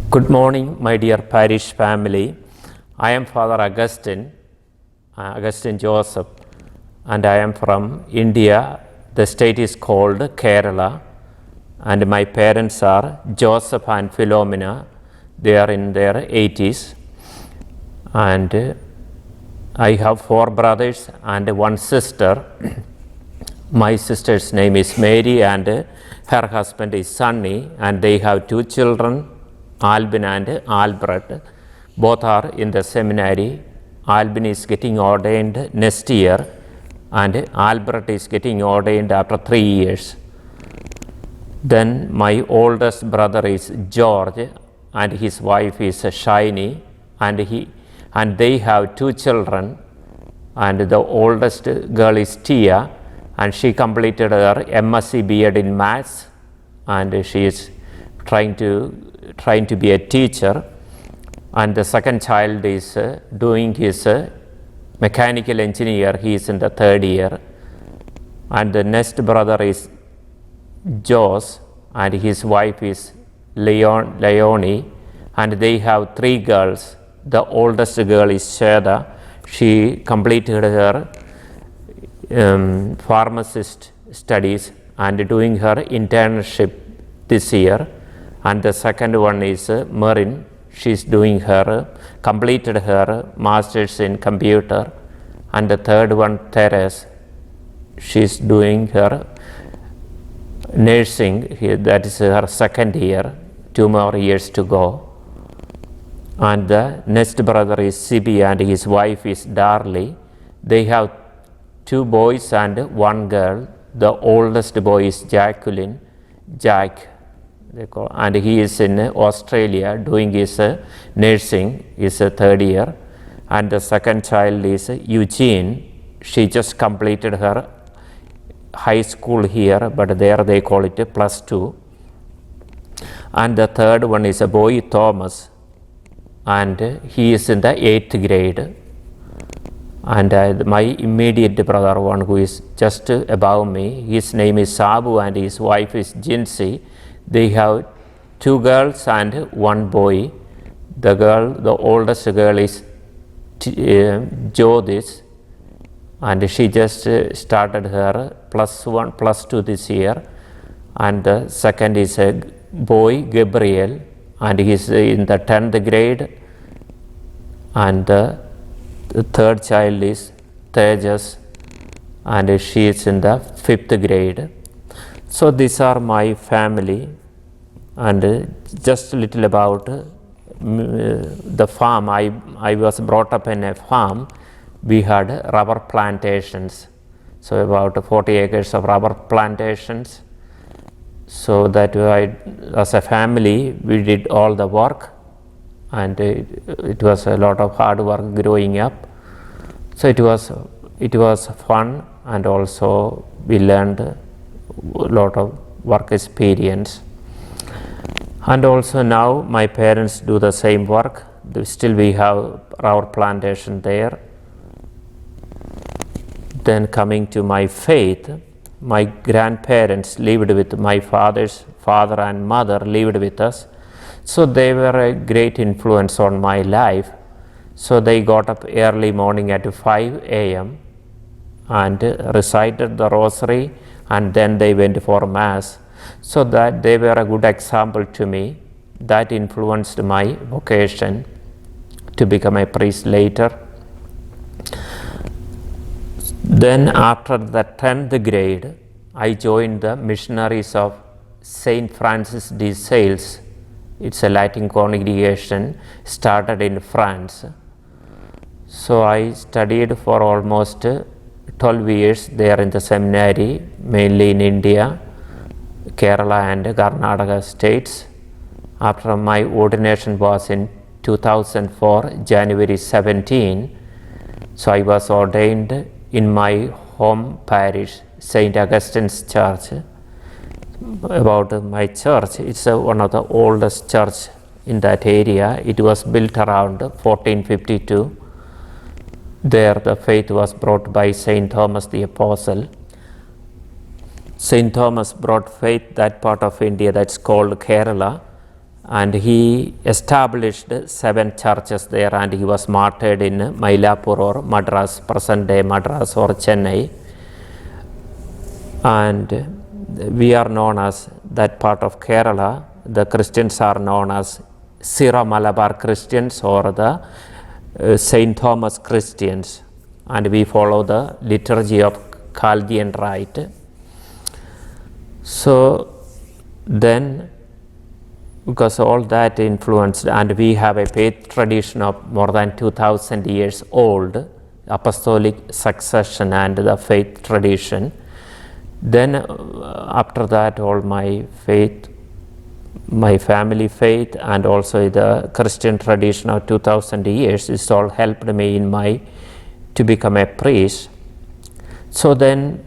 Good morning, my dear parish family. I am Father Augustine Joseph, and I am from India. The state is called Kerala, and my parents are Joseph and Philomena. They are in their 80s, and I have 4 brothers and 1 sister. My sister's name is Mary, and her husband is Sunny, and they have 2 children, Albin and Albert. Both are in the seminary. Albin is getting ordained next year, and Albert is getting ordained after 3 years. Then my oldest brother is George, and his wife is Shiny, and they have 2 children, and the oldest girl is Tia, and she completed her MSc B.Ed in Maths, and she is trying to be a teacher. And the second child is doing his mechanical engineer. He is in the 3rd year. And the next brother is Jos, and his wife is Leonie, and they have 3 girls. The oldest girl is Sheda. She completed her pharmacist studies and doing her internship this year. And the second one is Marin. She's completed her master's in computer. And the third one, Therese, she's doing her nursing. That is her 2nd year, 2 more years to go. And the next brother is Sibi, and his wife is Darley. They have 2 boys and 1 girl. The oldest boy is Jack, and he is in Australia doing his nursing, his 3rd year. And the second child is Eugene. She just completed her high school here, but there they call it +2. And the third one is a boy, Thomas, and he is in the 8th grade. And my immediate brother, one who is just above me, his name is Sabu, and his wife is Jinsi. They have 2 girls and 1 boy. The oldest girl is Jodis, and she just started her +1, +2 this year. And the second is a boy, Gabriel, and he is in the 10th grade. And the third child is Tejas, and she is in the 5th grade. So these are my family. And just a little about the farm. I was brought up in a farm. We had rubber plantations, so about 40 acres of rubber plantations. So that as a family, we did all the work, and it was a lot of hard work growing up. So it was fun, and also we learned a lot of work experience. And also now my parents do the same work. Still we have our plantation there. Then coming to my faith, my grandparents lived with my father's father and mother lived with us. So they were a great influence on my life. So they got up early morning at 5 a.m. and recited the rosary, and then they went for mass. So that they were a good example to me. That influenced my vocation to become a priest later. Then after the 10th grade, I joined the missionaries of Saint Francis de Sales. It's a Latin congregation started in France. So I studied for almost 12 years there in the seminary, mainly in India, Kerala and Karnataka states. After my ordination was in 2004, January 17. So I was ordained in my home parish, St. Augustine's Church. About my church, it's one of the oldest church in that area. It was built around 1452. There the faith was brought by St. Thomas the Apostle. St. Thomas brought faith that part of India that's called Kerala, and he established 7 churches there, and he was martyred in Mylapore or Madras, present day Madras or Chennai. And we are known as that part of Kerala. The Christians are known as Syro Malabar Christians or the St. Thomas Christians, and we follow the liturgy of Chaldean Rite. So then, because all that influenced, and we have a faith tradition of more than 2000 years old, apostolic succession and the faith tradition. Then after that, all my faith, my family faith, and also the Christian tradition of 2000 years, this all helped me in to become a priest. So then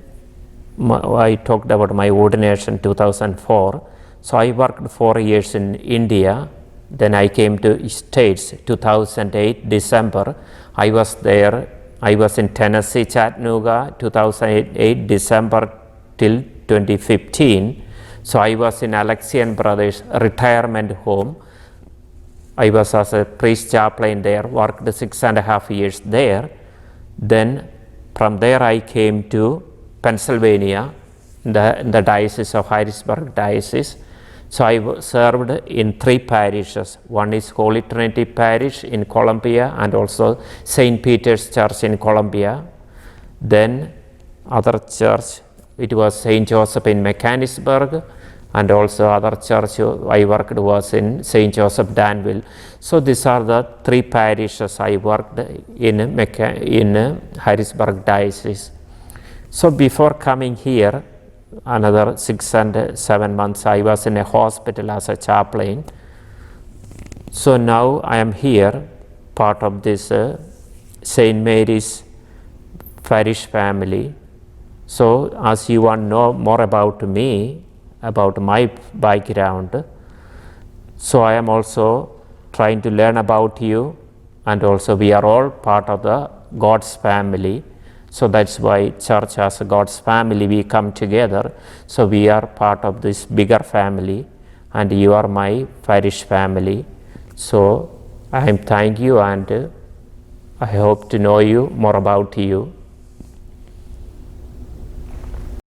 I talked about my ordination 2004. So I worked 4 years in India. Then I came to States 2008 December. I was there. I was in Tennessee, Chattanooga, 2008 December till 2015. So I was in Alexian Brothers retirement home. I was as a priest chaplain there, worked 6.5 years there. Then from there I came to Pennsylvania, in the diocese of Harrisburg Diocese. So I served in 3 parishes. One is Holy Trinity Parish in Columbia, and also St. Peter's Church in Columbia. Then other church, it was St. Joseph in Mechanicsburg, and also other church I worked was in St. Joseph Danville. So these are the 3 parishes I worked in Harrisburg Diocese. So before coming here, another 6 and 7 months, I was in a hospital as a chaplain. So now I am here, part of this St. Mary's parish family. So as you want to know more about me, about my background, so I am also trying to learn about you, and also we are all part of the God's family. So that's why church as God's family, we come together. So we are part of this bigger family, and you are my parish family. So I am thank you, and I hope to know you more about you.